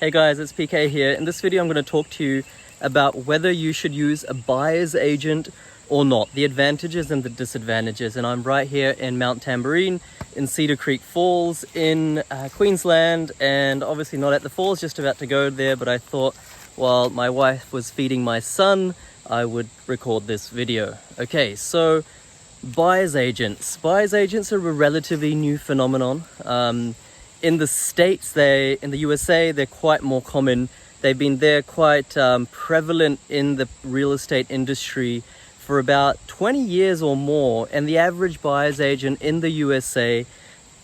Hey guys, it's PK here. In this video I'm going to talk to you about whether you should use a buyer's agent or not, the advantages and the disadvantages. And I'm right here in Mount Tamborine in Cedar Creek Falls in Queensland, and obviously not at the falls, just about to go there, but I thought while my wife was feeding my son I would record this video. Okay, so buyer's agents. Buyer's agents are a relatively new phenomenon. In the States, in the USA, they're quite more common. They've been there quite prevalent in the real estate industry for about 20 years or more. And the average buyer's agent in the USA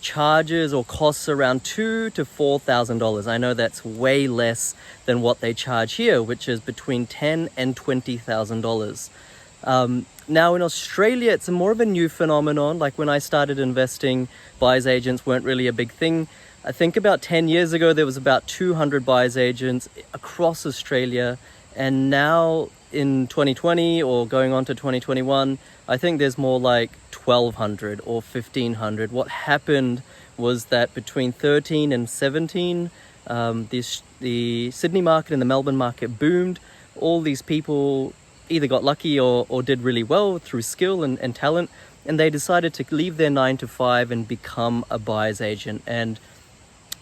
charges or costs around $2,000 to $4,000. I know that's way less than what they charge here, which is between $10,000 and $20,000. Now in Australia, it's more of a new phenomenon. Like when I started investing, buyer's agents weren't really a big thing. I think about 10 years ago, there was about 200 buyer's agents across Australia. And now in 2020 or going on to 2021, I think there's more like 1,200 or 1,500. What happened was that between 13 and 17, the Sydney market and the Melbourne market boomed. All these people either got lucky or did really well through skill and talent, and they decided to leave their 9 to 5 and become a buyer's agent. And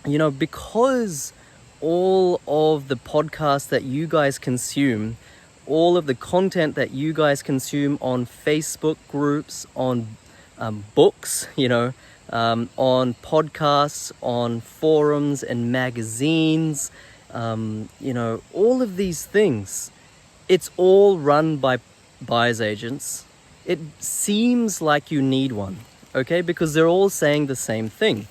you know, because all of the podcasts that you guys consume, all of the content that you guys consume on Facebook groups, on books, on podcasts, on forums and magazines, all of these things, it's all run by buyer's agents. It seems like you need one, okay? Because they're all saying the same thing.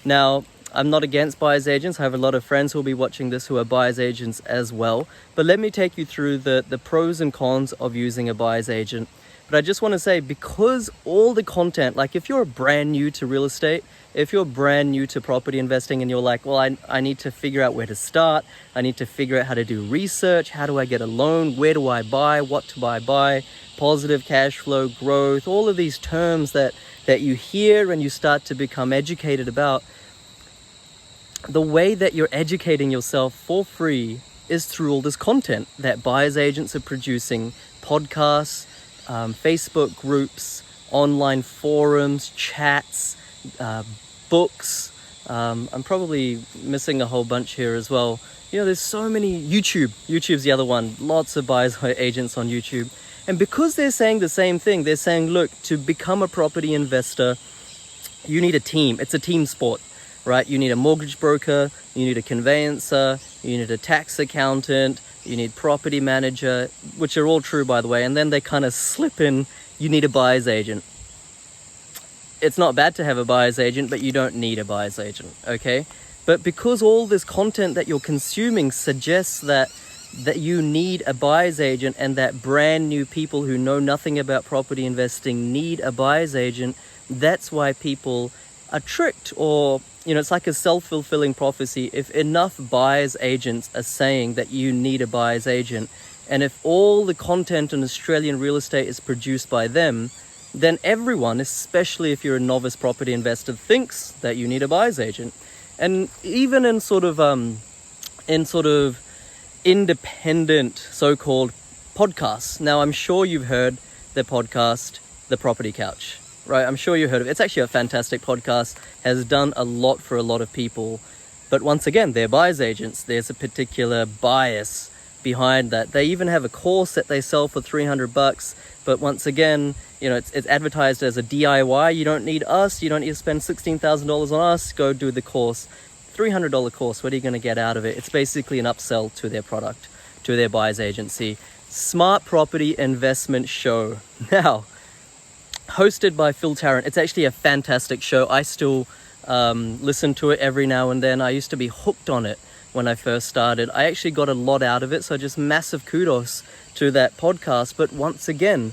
Now, I'm not against buyer's agents. I have a lot of friends who will be watching this who are buyer's agents as well. But let me take you through the pros and cons of using a buyer's agent. But I just want to say, because all the content, like if you're brand new to real estate, if you're brand new to property investing and you're like, well, I need to figure out where to start. I need to figure out how to do research. How do I get a loan? Where do I buy? What do I buy? Positive cash flow, growth, all of these terms that you hear and you start to become educated about. The way that you're educating yourself for free is through all this content that buyer's agents are producing, podcasts, Facebook groups, online forums, chats, books. I'm probably missing a whole bunch here as well. There's so many. YouTube's the other one. Lots of buyer's agents on YouTube. And because they're saying the same thing, they're saying, look, to become a property investor, you need a team. It's a team sport. Right? You need a mortgage broker, you need a conveyancer, you need a tax accountant, you need property manager, which are all true, by the way. And then they kind of slip in, you need a buyer's agent. It's not bad to have a buyer's agent, but you don't need a buyer's agent, okay? But because all this content that you're consuming suggests that you need a buyer's agent, and that brand new people who know nothing about property investing need a buyer's agent, that's why people are tricked. Or it's like a self-fulfilling prophecy. If enough buyer's agents are saying that you need a buyer's agent, and if all the content in Australian real estate is produced by them, then everyone, especially if you're a novice property investor, thinks that you need a buyer's agent. And even in sort of independent so-called podcasts. Now, I'm sure you've heard the podcast, The Property Couch. Right, I'm sure you heard of it. It's actually a fantastic podcast, has done a lot for a lot of people. But once again, they're buyer's agents. There's a particular bias behind that. They even have a course that they sell for $300. But once again, it's advertised as a DIY. You don't need us. You don't need to spend $16,000 on us. Go do the course. $300 course. What are you going to get out of it? It's basically an upsell to their product, to their buyer's agency. Smart Property Investment Show. Now, hosted by Phil Tarrant. It's actually a fantastic show. I still listen to it every now and then. I used to be hooked on it when I first started. I actually got a lot out of it, so just massive kudos to that podcast. But once again,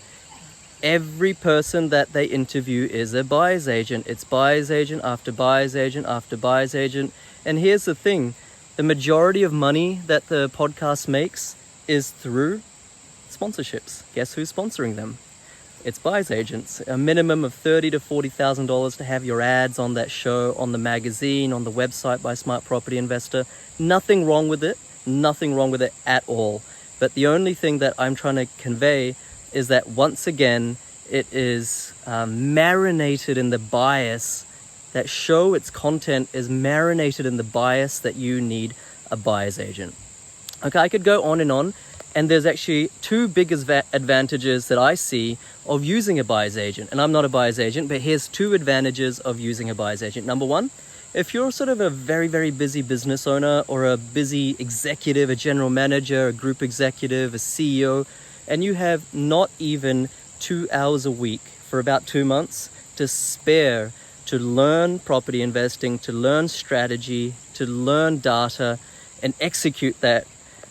every person that they interview is a buyer's agent. It's buyer's agent after buyer's agent after buyer's agent. And here's the thing, the majority of money that the podcast makes is through sponsorships. Guess who's sponsoring them? It's buyer's agents. A minimum of $30,000 to $40,000 to have your ads on that show, on the magazine, on the website by Smart Property Investor. Nothing wrong with it. Nothing wrong with it at all. But the only thing that I'm trying to convey is that once again, it is marinated in the bias. That show, its content is marinated in the bias that you need a buyer's agent. Okay, I could go on, and there's actually two biggest advantages that I see of using a buyer's agent. And I'm not a buyer's agent, but here's two advantages of using a buyer's agent. Number one, if you're sort of a very, very busy business owner or a busy executive, a general manager, a group executive, a CEO, and you have not even 2 hours a week for about 2 months to spare to learn property investing, to learn strategy, to learn data, and execute that.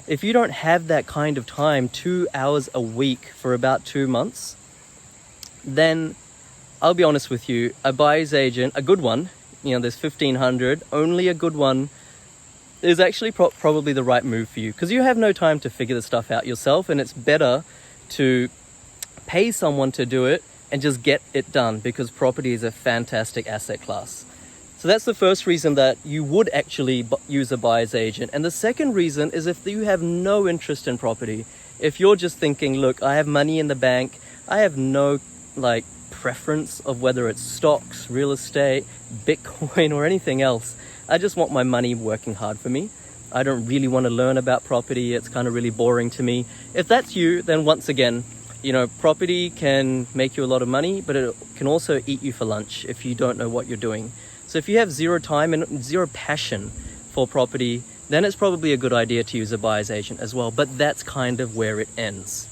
If you don't have that kind of time, 2 hours a week for about 2 months, then I'll be honest with you, a buyer's agent, a good one, there's 1,500, only a good one is actually probably the right move for you, because you have no time to figure the stuff out yourself, and it's better to pay someone to do it and just get it done, because property is a fantastic asset class. So that's the first reason that you would actually use a buyer's agent. And the second reason is if you have no interest in property. If you're just thinking, look, I have money in the bank, I have no preference of whether it's stocks, real estate, Bitcoin, or anything else. I just want my money working hard for me. I don't really want to learn about property. It's kind of really boring to me. If that's you, then once again, property can make you a lot of money, but it can also eat you for lunch if you don't know what you're doing. So if you have zero time and zero passion for property, then it's probably a good idea to use a buyer's agent as well. But that's kind of where it ends.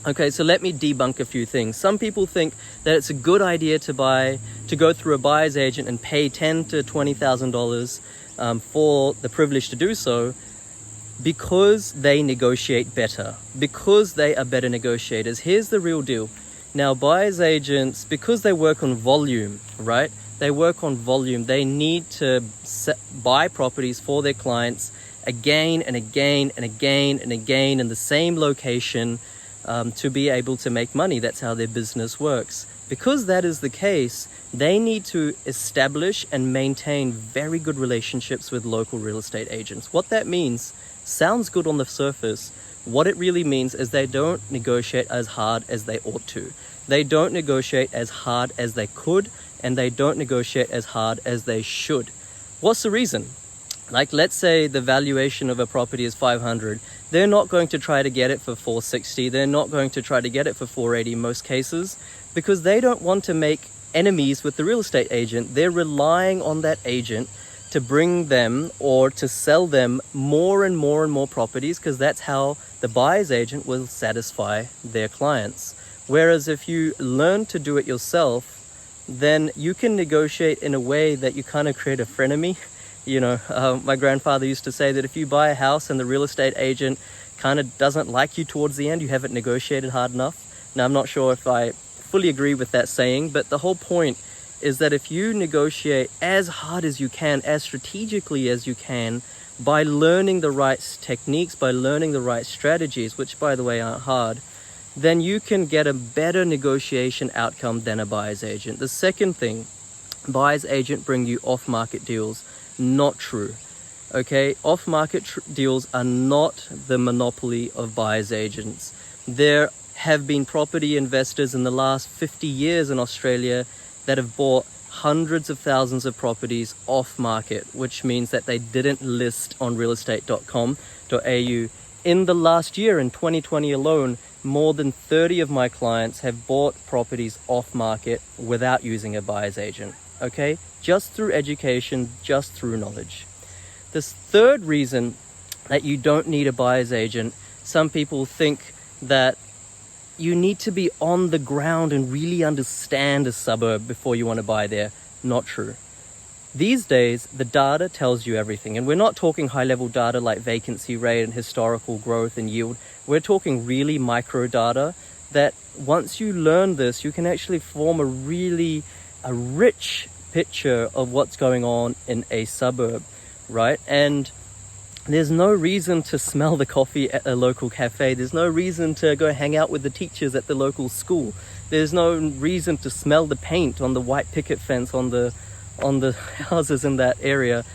Okay, so let me debunk a few things. Some people think that it's a good idea to go through a buyer's agent and pay $10,000 to $20,000 for the privilege to do so, because they negotiate better, because they are better negotiators. Here's the real deal. Now, buyer's agents, because they work on volume, right? They work on volume. They need to buy properties for their clients again and again and again and again in the same location to be able to make money. That's how their business works. Because that is the case, they need to establish and maintain very good relationships with local real estate agents. What that means sounds good on the surface. What it really means is they don't negotiate as hard as they ought to. They don't negotiate as hard as they could, and they don't negotiate as hard as they should. What's the reason? Let's say the valuation of a property is 500. They're not going to try to get it for 460. They're not going to try to get it for 480 in most cases, because they don't want to make enemies with the real estate agent. They're relying on that agent to bring them or to sell them more and more and more properties, because that's how the buyer's agent will satisfy their clients. Whereas if you learn to do it yourself, then you can negotiate in a way that you kind of create a frenemy. My grandfather used to say that if you buy a house and the real estate agent kind of doesn't like you towards the end, you haven't negotiated hard enough. Now, I'm not sure if I fully agree with that saying, but the whole point is that if you negotiate as hard as you can, as strategically as you can, by learning the right techniques, by learning the right strategies, which by the way aren't hard, then you can get a better negotiation outcome than a buyer's agent. The second thing, buyer's agent bring you off-market deals. Not true. Okay, off-market deals are not the monopoly of buyer's agents. There have been property investors in the last 50 years in Australia that have bought hundreds of thousands of properties off-market, which means that they didn't list on realestate.com.au. In the last year, in 2020 alone, more than 30 of my clients have bought properties off-market without using a buyer's agent. Okay, just through education, just through knowledge. This third reason that you don't need a buyer's agent, some people think that you need to be on the ground and really understand a suburb before you want to buy there. Not true. These days, the data tells you everything. And we're not talking high-level data like vacancy rate and historical growth and yield. We're talking really micro data that once you learn this, you can actually form a rich picture of what's going on in a suburb, right? And there's no reason to smell the coffee at a local cafe. There's no reason to go hang out with the teachers at the local school. There's no reason to smell the paint on the white picket fence on the houses in that area.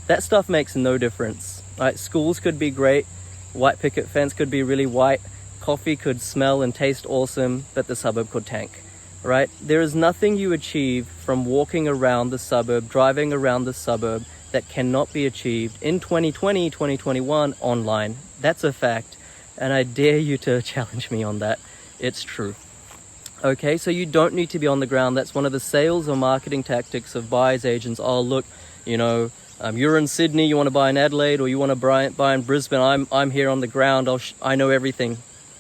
That stuff makes no difference, right? Schools could be great, white picket fence could be really white, coffee could smell and taste awesome, but the suburb could tank, right? There is nothing you achieve from walking around the suburb, driving around the suburb, that cannot be achieved in 2020, 2021 online. That's a fact, and I dare you to challenge me on that. It's true. Okay, so you don't need to be on the ground. That's one of the sales or marketing tactics of buyer's agents. Oh, look, you're in Sydney, you want to buy in Adelaide, or you want to buy in Brisbane. I'm here on the ground. I know everything.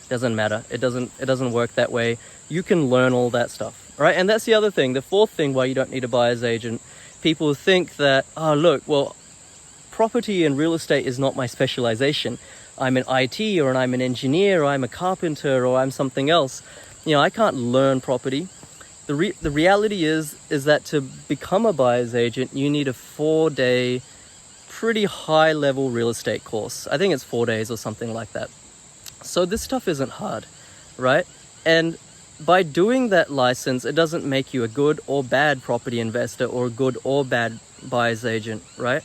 Doesn't matter. It doesn't work that way. You can learn all that stuff, right? And that's the other thing. The fourth thing why you don't need a buyer's agent. People think that, oh, look, well, property and real estate is not my specialization. I'm an IT, or I'm an engineer, or I'm a carpenter, or I'm something else. I can't learn property. The reality is that to become a buyer's agent, you need a 4-day, pretty high-level real estate course. I think it's 4 days or something like that. So this stuff isn't hard, right? And by doing that license, it doesn't make you a good or bad property investor or a good or bad buyer's agent, right?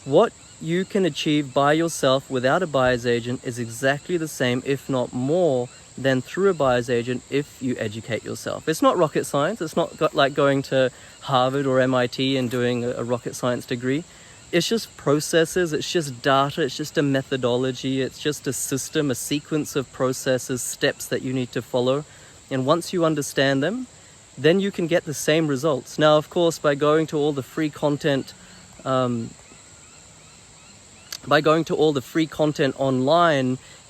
What you can achieve by yourself without a buyer's agent is exactly the same, if not more, than through a buyer's agent if you educate yourself. It's not rocket science. It's not like going to Harvard or MIT and doing a rocket science degree. It's just processes, it's just data, it's just a methodology, it's just a system, a sequence of processes, steps that you need to follow. And once you understand them, then you can get the same results. Now, of course, by going to all the free content online,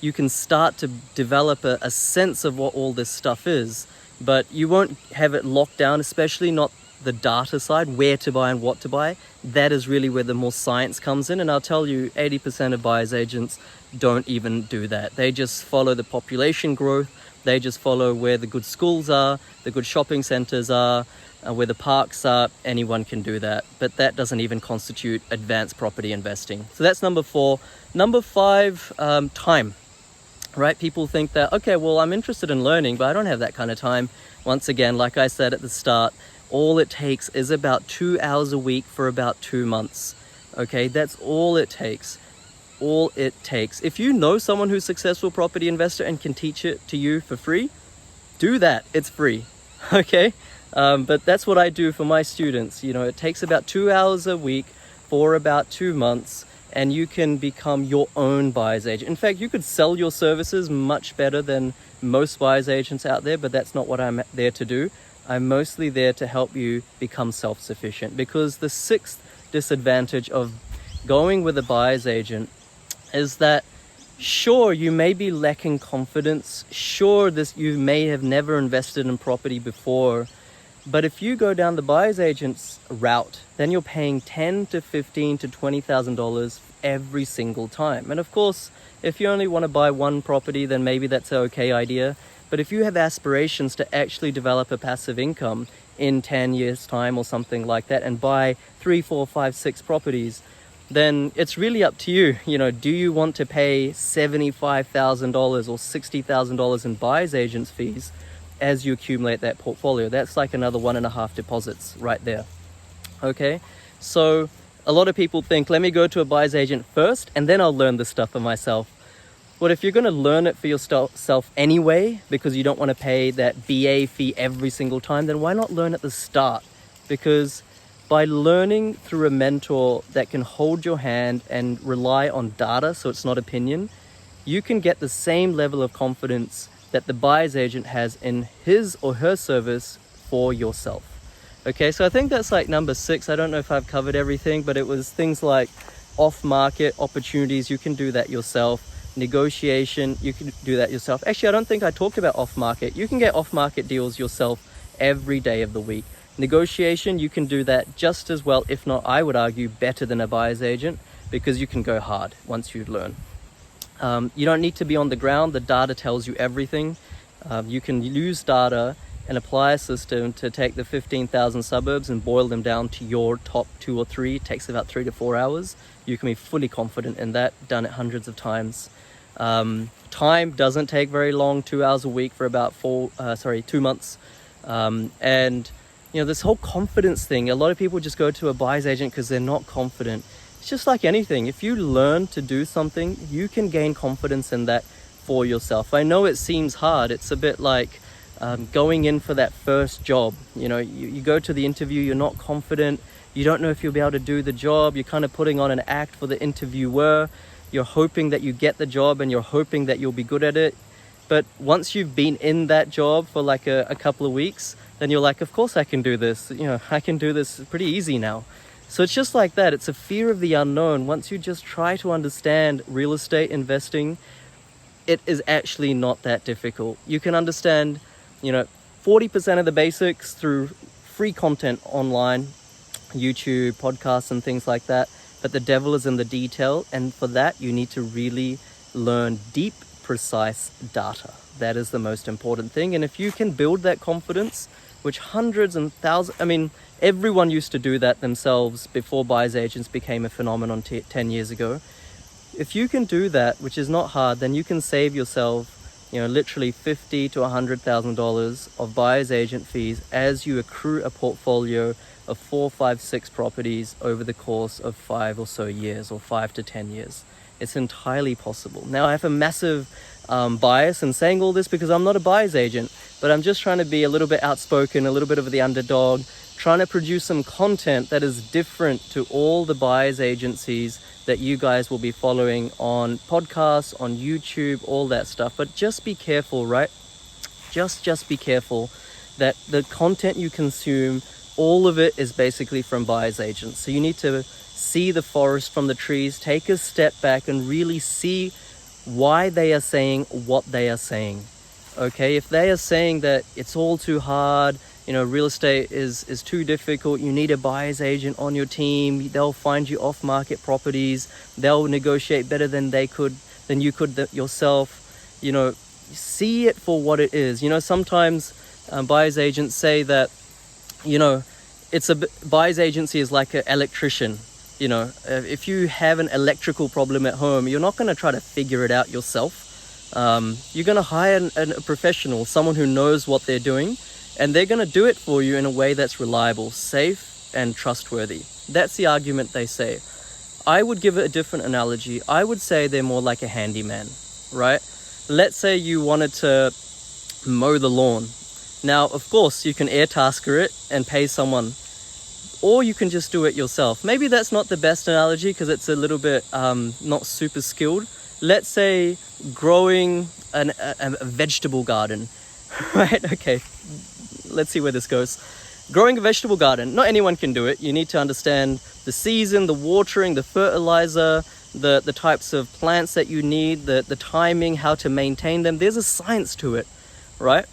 you can start to develop a sense of what all this stuff is, but you won't have it locked down, especially not the data side, where to buy and what to buy. That is really where the more science comes in. And I'll tell you, 80% of buyer's agents don't even do that. They just follow the population growth. They just follow where the good schools are, the good shopping centers are, where the parks are. Anyone can do that. But that doesn't even constitute advanced property investing. So that's number 4. Number 5, time. Right? People think that, okay, well, I'm interested in learning, but I don't have that kind of time. Once again, like I said at the start, all it takes is about 2 hours a week for about 2 months. Okay, that's all it takes. All it takes. If you know someone who's a successful property investor and can teach it to you for free, do that. It's free. Okay, but that's what I do for my students. It takes about 2 hours a week for about 2 months, and you can become your own buyer's agent. In fact, you could sell your services much better than most buyer's agents out there, but that's not what I'm there to do. I'm mostly there to help you become self-sufficient, because the 6th disadvantage of going with a buyer's agent is that, sure, you may be lacking confidence. Sure, you may have never invested in property before, but if you go down the buyer's agent's route, then you're paying $10,000 to $15,000 to $20,000 every single time. And of course, if you only want to buy one property, then maybe that's an okay idea. But if you have aspirations to actually develop a passive income in 10 years' time or something like that, and buy 3, 4, 5, 6 properties, then it's really up to you. Do you want to pay $75,000 or $60,000 in buyer's agent's fees as you accumulate that portfolio? That's like another 1.5 deposits right there. Okay, so a lot of people think, let me go to a buyer's agent first and then I'll learn this stuff for myself. But if you're going to learn it for yourself anyway, because you don't want to pay that BA fee every single time, then why not learn at the start? Because by learning through a mentor that can hold your hand and rely on data, so it's not opinion, you can get the same level of confidence that the buyer's agent has in his or her service for yourself. Okay, so I think that's like number 6. I don't know if I've covered everything, but it was things like off-market opportunities. You can do that yourself. Negotiation, you can do that yourself. Actually, I don't think I talked about off-market. You can get off-market deals yourself every day of the week. Negotiation, you can do that just as well, if not, I would argue, better than a buyer's agent, because you can go hard once you learn. You don't need to be on the ground. The data tells you everything. You can use data and apply a system to take the 15,000 suburbs and boil them down to your top 2 or 3. It takes about 3 to 4 hours. You can be fully confident in that, done it hundreds of times. Time doesn't take very long, 2 hours a week for about 2 months. And you know, this whole confidence thing, a lot of people just go to a buyer's agent because they're not confident. It's just like anything. If you learn to do something, you can gain confidence in that for yourself. I know it seems hard. It's a bit like going in for that first job. You know, you go to the interview, you're not confident. You don't know if you'll be able to do the job. You're kind of putting on an act for the interviewer. You're hoping that you get the job and you're hoping that you'll be good at it. But once you've been in that job for like a couple of weeks, then you're like, of course I can do this. You know, I can do this pretty easy now. So it's just like that. It's a fear of the unknown. Once you just try to understand real estate investing, it is actually not that difficult. You can understand, you know, 40% of the basics through free content online, YouTube, podcasts, and things like that. But the devil is in the detail. And for that, you need to really learn deep, precise data. That is the most important thing. And if you can build that confidence, which hundreds and thousands, I mean, everyone used to do that themselves before buyer's agents became a phenomenon 10 years ago. If you can do that, which is not hard, then you can save yourself, you know, literally $50,000 to $100,000 of buyer's agent fees as you accrue a portfolio of 4, 5, 6 properties over the course of 5 or so years, or 5 to 10 years. It's entirely possible. Now, I have a massive bias in saying all this because I'm not a buyer's agent, but I'm just trying to be a little bit outspoken, a little bit of the underdog, trying to produce some content that is different to all the buyer's agencies that you guys will be following on podcasts, on YouTube, all that stuff. But just be careful, right? Just be careful that the content you consume, all of it is basically from buyer's agents. So you need to see the forest from the trees, take a step back and really see why they are saying what they are saying. Okay, if they are saying that it's all too hard, you know, real estate is too difficult, you need a buyer's agent on your team, they'll find you off-market properties, they'll negotiate better than you could yourself, you know, see it for what it is. You know, sometimes buyer's agents say that, you know, buyer's agency is like an electrician. You know, if you have an electrical problem at home, you're not going to try to figure it out yourself. You're going to hire a professional, someone who knows what they're doing, and they're going to do it for you in a way that's reliable, safe, and trustworthy. That's the argument they say. I would give it a different analogy. I would say they're more like a handyman, right? Let's say you wanted to mow the lawn. Now, of course, you can air tasker it and pay someone, or you can just do it yourself. Maybe that's not the best analogy because it's a little bit not super skilled. Let's say growing a vegetable garden, right? Okay, let's see where this goes. Growing a vegetable garden, not anyone can do it. You need to understand the season, the watering, the fertilizer, the types of plants that you need, the timing, how to maintain them. There's a science to it, right?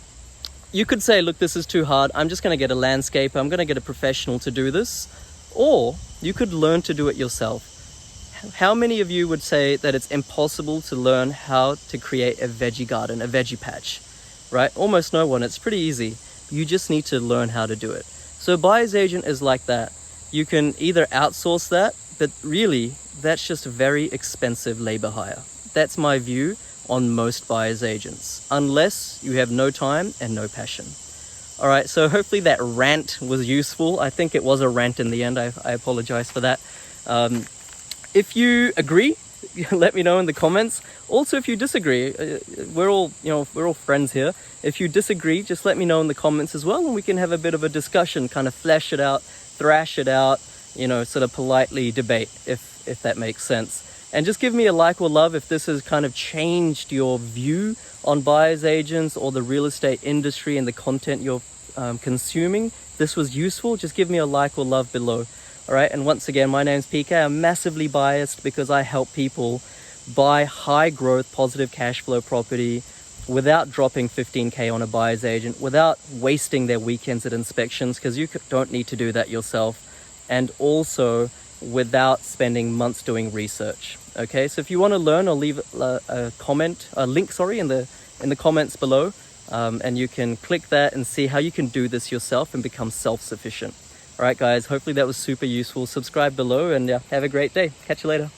You could say, look, this is too hard. I'm just going to get a landscaper. I'm going to get a professional to do this. Or you could learn to do it yourself. How many of you would say that it's impossible to learn how to create a veggie garden, a veggie patch, right? Almost no one. It's pretty easy. You just need to learn how to do it. So buyer's agent is like that. You can either outsource that, but really that's just a very expensive labor hire. That's my view on most buyer's agents, unless you have no time and no passion. All right, so hopefully that rant was useful. I think it was a rant in the end. I apologize for that. If you agree, let me know in the comments. Also, if you disagree, we're all friends here. If you disagree, just let me know in the comments as well, and we can have a bit of a discussion, kind of flesh it out, thrash it out, you know, sort of politely debate, if that makes sense. And just give me a like or love if this has kind of changed your view on buyer's agents or the real estate industry and the content you're consuming. If this was useful, just give me a like or love below. All right, and once again, my name's PK. I'm massively biased because I help people buy high growth, positive cash flow property without dropping 15K on a buyer's agent, without wasting their weekends at inspections, because you don't need to do that yourself, and also without spending months doing research. Okay, so if you want to learn, I'll leave a link in the comments below, and you can click that and see how you can do this yourself and become self-sufficient. All right, guys, hopefully that was super useful. Subscribe below, and have a great day. Catch you later.